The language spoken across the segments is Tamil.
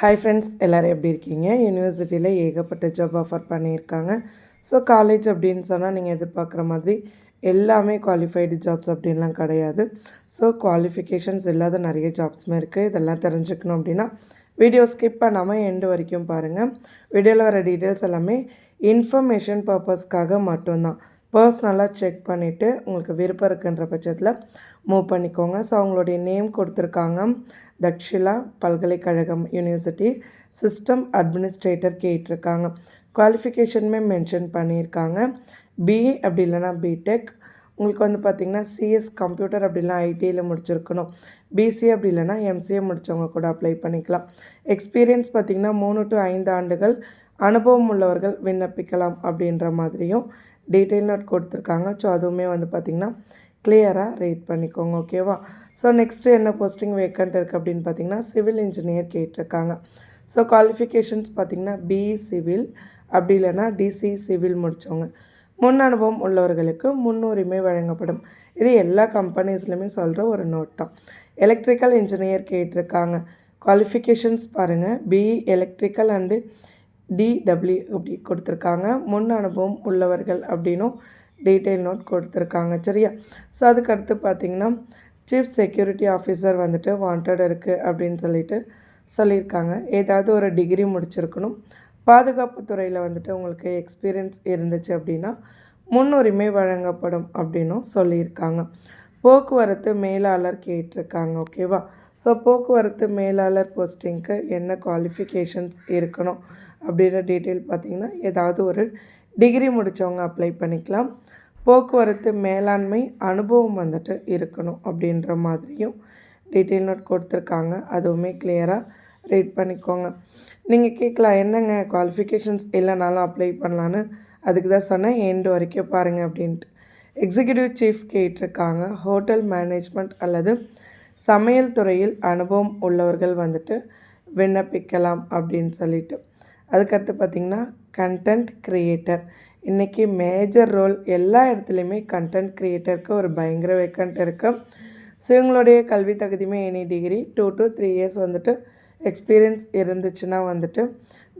ஹாய் ஃப்ரெண்ட்ஸ், எல்லோரும் எப்படி இருக்கீங்க? யூனிவர்சிட்டியில் ஏகப்பட்ட ஜாப் ஆஃபர் பண்ணியிருக்காங்க. ஸோ காலேஜ் அப்படின்னு சொன்னால் நீங்கள் எதிர்பார்க்குற மாதிரி எல்லாமே குவாலிஃபைடு ஜாப்ஸ் அப்படின்லாம் கிடையாது. ஸோ குவாலிஃபிகேஷன்ஸ் இல்லாத நிறைய ஜாப்ஸுமே இருக்குது. இதெல்லாம் தெரிஞ்சுக்கணும் அப்படின்னா வீடியோ ஸ்கிப் பண்ணாமல் எண்டு வரைக்கும் பாருங்கள். வீடியோவில் வர டீட்டெயில்ஸ் எல்லாமே இன்ஃபர்மேஷன் பர்பஸ்க்காக மட்டும்தான். பர்சனலாக செக் பண்ணிவிட்டு உங்களுக்கு விருப்பம் இருக்குன்ற பட்சத்தில் மூவ் பண்ணிக்கோங்க. ஸோ அவங்களுடைய நேம் கொடுத்துருக்காங்க, தக்ஷிலா பல்கலைக்கழகம் யூனிவர்சிட்டி சிஸ்டம் அட்மினிஸ்ட்ரேட்டர் கேட்டிருக்காங்க. குவாலிஃபிகேஷனுமே மென்ஷன் பண்ணியிருக்காங்க. பிஇ அப்படி இல்லைனா பிடெக், உங்களுக்கு வந்து பார்த்திங்கன்னா சிஎஸ் கம்ப்யூட்டர் அப்படிலாம் ஐடியில் முடிச்சிருக்கணும். பிசிஏ அப்படி இல்லைனா எம்சிஏ முடித்தவங்க கூட அப்ளை பண்ணிக்கலாம். எக்ஸ்பீரியன்ஸ் பார்த்திங்கன்னா 3 to 5 ஆண்டுகள் அனுபவம் உள்ளவர்கள் விண்ணப்பிக்கலாம் அப்படின்ற மாதிரியும் டீட்டெயில் நோட் கொடுத்துருக்காங்க. ஸோ அதுவுமே வந்து பார்த்திங்கன்னா கிளியராக ரீட் பண்ணிக்கோங்க, ஓகேவா? ஸோ நெக்ஸ்ட்டு என்ன போஸ்டிங் வேக்கண்ட் இருக்குது அப்படின்னு பார்த்திங்கன்னா சிவில் இன்ஜினியர் கேட்டிருக்காங்க. ஸோ குவாலிஃபிகேஷன்ஸ் பார்த்திங்கன்னா பிஇ சிவில் அப்படி இல்லைனா டிசி சிவில் முடித்தவங்க, முன் அனுபவம் உள்ளவர்களுக்கு முன்னுரிமை வழங்கப்படும். இது எல்லா கம்பெனிஸ்லையுமே சொல்கிற ஒரு நோட் தான். எலக்ட்ரிக்கல் இன்ஜினியர் கேட்டிருக்காங்க. குவாலிஃபிகேஷன்ஸ் பாருங்கள், பிஇ எலக்ட்ரிக்கல் அண்டு டிடபிள்யூ அப்படி கொடுத்துருக்காங்க. முன் அனுபவம் உள்ளவர்கள் அப்படின்னும் டீட்டெயில் நோட் கொடுத்துருக்காங்க, சரியா? ஸோ அதுக்கடுத்து பார்த்திங்கன்னா சீஃப் செக்யூரிட்டி ஆஃபீஸர் வந்துட்டு வாண்டட் இருக்குது அப்படின்னு சொல்லியிருக்காங்க. ஏதாவது ஒரு டிகிரி முடிச்சிருக்கணும். பாதுகாப்பு துறையில் வந்துட்டு உங்களுக்கு எக்ஸ்பீரியன்ஸ் இருந்துச்சு அப்படின்னா முன்னுரிமை வழங்கப்படும் அப்படின்னும் சொல்லியிருக்காங்க. போக்குவரத்து மேலாளர் கேட்டிருக்காங்க, ஓகேவா? ஸோ போக்குவரத்து மேலாளர் போஸ்டிங்க்கு என்ன குவாலிஃபிகேஷன்ஸ் இருக்கணும் அப்படின்ற டீட்டெயில் பார்த்திங்கன்னா ஏதாவது ஒரு டிகிரி முடித்தவங்க அப்ளை பண்ணிக்கலாம். போக்குவரத்து மேலாண்மை அனுபவம் வந்துட்டு இருக்கணும் அப்படின்ற மாதிரியும் டீட்டெயில் நோட் கொடுத்துருக்காங்க. அதுவுமே கிளியராக ரீட் பண்ணிக்கோங்க. நீங்கள் கேட்கலாம், என்னங்க குவாலிஃபிகேஷன்ஸ் இல்லைனாலும் அப்ளை பண்ணலான்னு. அதுக்கு தான் சொன்னேன் எண்டு வரைக்கும் பாருங்கள் அப்படின்ட்டு. எக்ஸிக்யூட்டிவ் சீஃப் கேட்டிருக்காங்க. ஹோட்டல் மேனேஜ்மெண்ட் அல்லது சமையல் துறையில் அனுபவம் உள்ளவர்கள் வந்துட்டு விண்ணப்பிக்கலாம் அப்படின்னு சொல்லிட்டு. அதுக்கடுத்து பார்த்திங்கன்னா கண்டென்ட் க்ரியேட்டர். இன்றைக்கி மேஜர் ரோல் எல்லா இடத்துலையுமே கண்டென்ட் க்ரியேட்டருக்கு ஒரு பயங்கர வேக்கண்ட் இருக்குது. ஸோ இவங்களுடைய கல்வி தகுதியுமே எனி டிகிரி 2 to 3 இயர்ஸ் வந்துட்டு எக்ஸ்பீரியன்ஸ் இருந்துச்சுன்னா வந்துட்டு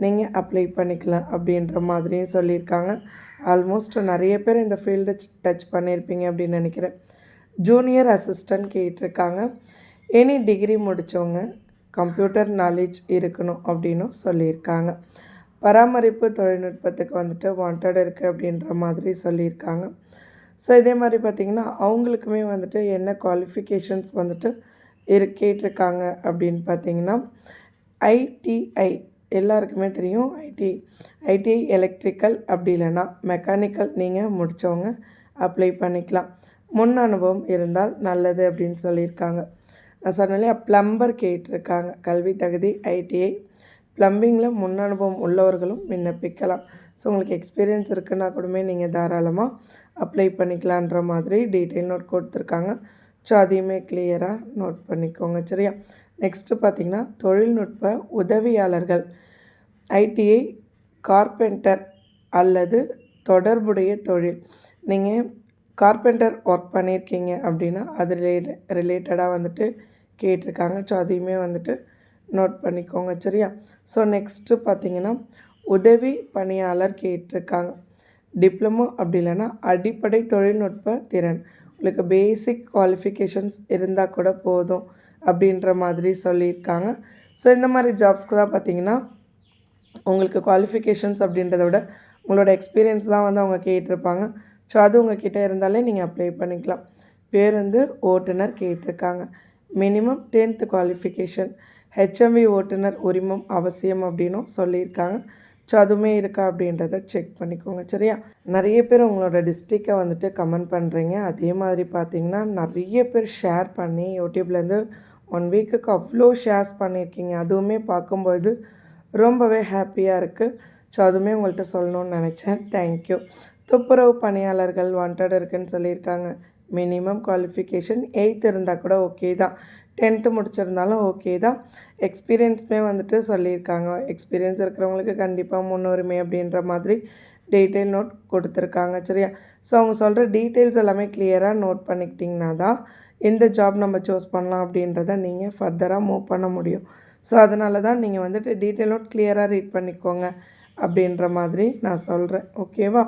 நீங்கள் அப்ளை பண்ணிக்கலாம் அப்படின்ற மாதிரியும் சொல்லியிருக்காங்க. ஆல்மோஸ்ட் நிறைய பேர் இந்த ஃபீல்டு டச் பண்ணியிருப்பீங்க அப்படின்னு நினைக்கிறேன். ஜூனியர் அசிஸ்டன்ட் கேட்டிருக்காங்க. எனி டிகிரி முடித்தவங்க கம்ப்யூட்டர் நாலேஜ் இருக்கணும் அப்படின்னும் சொல்லியிருக்காங்க. பராமரிப்பு தொழில்நுட்பத்துக்கு வந்துட்டு வாண்டட் இருக்குது அப்படின்ற மாதிரி சொல்லியிருக்காங்க. ஸோ இதே மாதிரி பார்த்திங்கன்னா அவங்களுக்குமே வந்துட்டு என்ன குவாலிஃபிகேஷன்ஸ் வந்துட்டு கேட்டிருக்காங்க அப்படின்னு பார்த்திங்கன்னா ஐடிஐ எல்லாருக்குமே தெரியும். ஐடிஐ எலக்ட்ரிக்கல் அப்படி இல்லைனா மெக்கானிக்கல் நீங்கள் முடித்தவங்க அப்ளை பண்ணிக்கலாம். முன் அனுபவம் இருந்தால் நல்லது அப்படின்னு சொல்லியிருக்காங்க. நான் சொன்னாலே ப்ளம்பர் கேட்டிருக்காங்க. கல்வி தகுதி ஐடிஐ, ப்ளம்பிங்கில் முன் அனுபவம் உள்ளவர்களும் விண்ணப்பிக்கலாம். ஸோ உங்களுக்கு எக்ஸ்பீரியன்ஸ் இருக்குன்னா கூடமே நீங்கள் தாராளமாக அப்ளை பண்ணிக்கலான்ற மாதிரி டீட்டெயில் நோட் கொடுத்துருக்காங்க. ஸோ அதையுமே கிளியராக நோட் பண்ணிக்கோங்க, சரியா? நெக்ஸ்ட்டு பார்த்திங்கன்னா தொழில்நுட்ப உதவியாளர்கள், ஐடிஐ கார்பெண்டர் அல்லது தொடர்புடைய தொழில். நீங்கள் கார்பெண்டர் ஒர்க் பண்ணியிருக்கீங்க அப்படின்னா அது ரிலேட்டடாக வந்துட்டு கேட்டிருக்காங்க. ஸோ அதையுமே வந்துட்டு நோட் பண்ணிக்கோங்க, சரியா? ஸோ நெக்ஸ்ட்டு பார்த்திங்கன்னா உதவி பணியாளர் கேட்டிருக்காங்க. டிப்ளமோ அப்படி இல்லைன்னா அடிப்படை தொழில்நுட்ப திறன், உங்களுக்கு பேசிக் குவாலிஃபிகேஷன்ஸ் இருந்தால் கூட போதும் அப்படின்ற மாதிரி சொல்லியிருக்காங்க. ஸோ இந்த மாதிரி ஜாப்ஸ்க்கு தான் பார்த்திங்கன்னா உங்களுக்கு குவாலிஃபிகேஷன்ஸ் அப்படின்றத விட உங்களோட எக்ஸ்பீரியன்ஸ் தான் வந்து அவங்க கேட்டிருப்பாங்க. ஸோ அது உங்கள்கிட்ட இருந்தாலே நீங்கள் அப்ளை பண்ணிக்கலாம். பேருந்து ஓட்டுநர் கேட்டிருக்காங்க. மினிமம் 10th குவாலிஃபிகேஷன், ஹெச்எம்வி ஓட்டுநர் உரிமம் அவசியம் அப்படின்னும் சொல்லியிருக்காங்க. ஸோ அதுவுமே இருக்கா அப்படின்றத செக் பண்ணிக்கோங்க, சரியா? நிறைய பேர் உங்களோட டிஸ்ட்ரிக்டை வந்துட்டு கமெண்ட் பண்ணுறீங்க. அதே மாதிரி பார்த்திங்கன்னா நிறைய பேர் ஷேர் பண்ணி யூடியூப்லேருந்து 1 வீக்குக்கு அவ்வளோ ஷேர்ஸ் பண்ணியிருக்கீங்க. அதுவுமே பார்க்கும்பொழுது ரொம்பவே ஹாப்பியாக இருக்குது. ஸோ அதுவுமே உங்கள்கிட்ட சொல்லணும்னு நினச்சேன். தேங்க்யூ. துப்புரவு பணியாளர்கள் வாண்டட் இருக்குதுன்னு சொல்லியிருக்காங்க. மினிமம் குவாலிஃபிகேஷன் 8th இருந்தால் கூட ஓகே தான், 10th முடிச்சிருந்தாலும் ஓகே தான். எக்ஸ்பீரியன்ஸுமே வந்துட்டு சொல்லியிருக்காங்க. எக்ஸ்பீரியன்ஸ் இருக்கிறவங்களுக்கு கண்டிப்பாக முன்னுரிமை அப்படின்ற மாதிரி டீட்டெயில் நோட் கொடுத்துருக்காங்க, சரியா? ஸோ அவங்க சொல்கிற டீட்டெயில்ஸ் எல்லாமே கிளியராக நோட் பண்ணிக்கிட்டிங்கன்னா தான் எந்த ஜாப் நம்ம சூஸ் பண்ணலாம் அப்படின்றத நீங்கள் ஃபர்தராக மூவ் பண்ண முடியும். ஸோ அதனால தான் நீங்கள் வந்துட்டு டீட்டெயில் நோட் கிளியராக ரீட் பண்ணிக்கோங்க அப்படின்ற மாதிரி நான் சொல்கிறேன். ஓகேவா?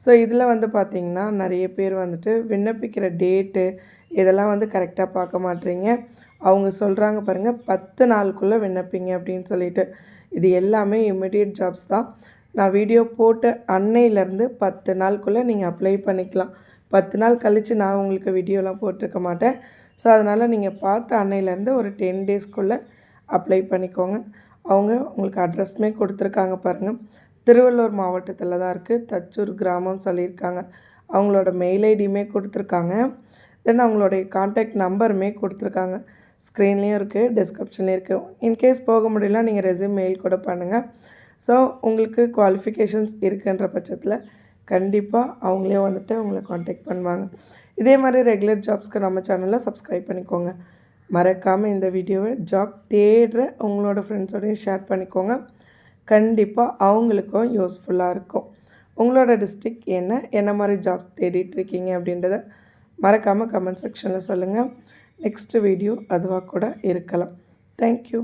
ஸோ இதில் வந்து பார்த்திங்கன்னா நிறைய பேர் வந்துட்டு விண்ணப்பிக்கிற டேட்டு இதெல்லாம் வந்து கரெக்டாக பார்க்க மாட்றீங்க. அவங்க சொல்கிறாங்க பாருங்கள் 10 நாளுக்குள்ளே விண்ணப்பிங்க அப்படின்னு சொல்லிட்டு. இது எல்லாமே இமிடியேட் ஜாப்ஸ் தான். நான் வீடியோ போட்ட அன்னையிலேருந்து 10 நாளுக்குள்ளே நீங்கள் அப்ளை பண்ணிக்கலாம். 10 நாள் கழித்து நான் உங்களுக்கு வீடியோலாம் போட்டிருக்க மாட்டேன். ஸோ அதனால் நீங்கள் பார்த்த அன்னையிலேருந்து ஒரு 10 டேஸ்க்குள்ளே அப்ளை பண்ணிக்கோங்க. அவங்க உங்களுக்கு அட்ரஸுமே கொடுத்துருக்காங்க பாருங்கள். திருவள்ளூர் மாவட்டத்தில் தான் இருக்குது. தச்சூர் கிராமம் சொல்லியிருக்காங்க. அவங்களோட மெயில் ஐடியுமே கொடுத்துருக்காங்க. தென் அவங்களுடைய கான்டாக்ட் நம்பருமே கொடுத்துருக்காங்க. ஸ்க்ரீன்லேயும் இருக்குது, டிஸ்கிரிப்ஷன்லேயும் இருக்குது. இன்கேஸ் போக முடியல நீங்கள் ரெஸ்யூம் மெயில் கூட பண்ணுங்கள். ஸோ உங்களுக்கு குவாலிஃபிகேஷன்ஸ் இருக்குன்ற பட்சத்தில் கண்டிப்பாக அவங்களே வந்துட்டு உங்களை காண்டாக்ட் பண்ணுவாங்க. இதே மாதிரி ரெகுலர் ஜாப்ஸ்க்கு நம்ம சேனலில் சப்ஸ்கிரைப் பண்ணிக்கோங்க. மறக்காமல் இந்த வீடியோவை ஜாப் தேடுற உங்களோட ஃப்ரெண்ட்ஸோடையும் ஷேர் பண்ணிக்கோங்க. கண்டிப்பாக அவங்களுக்கும் யூஸ்ஃபுல்லாக இருக்கும். உங்களோட டிஸ்ட்ரிக்ட் என்ன மாதிரி ஜாப் தேடிட்டுருக்கீங்க அப்படின்றத மறக்காமல் கமெண்ட் செக்ஷனில் சொல்லுங்கள். நெக்ஸ்ட் வீடியோ அதுவாக கூட இருக்கலாம். தேங்க்யூ.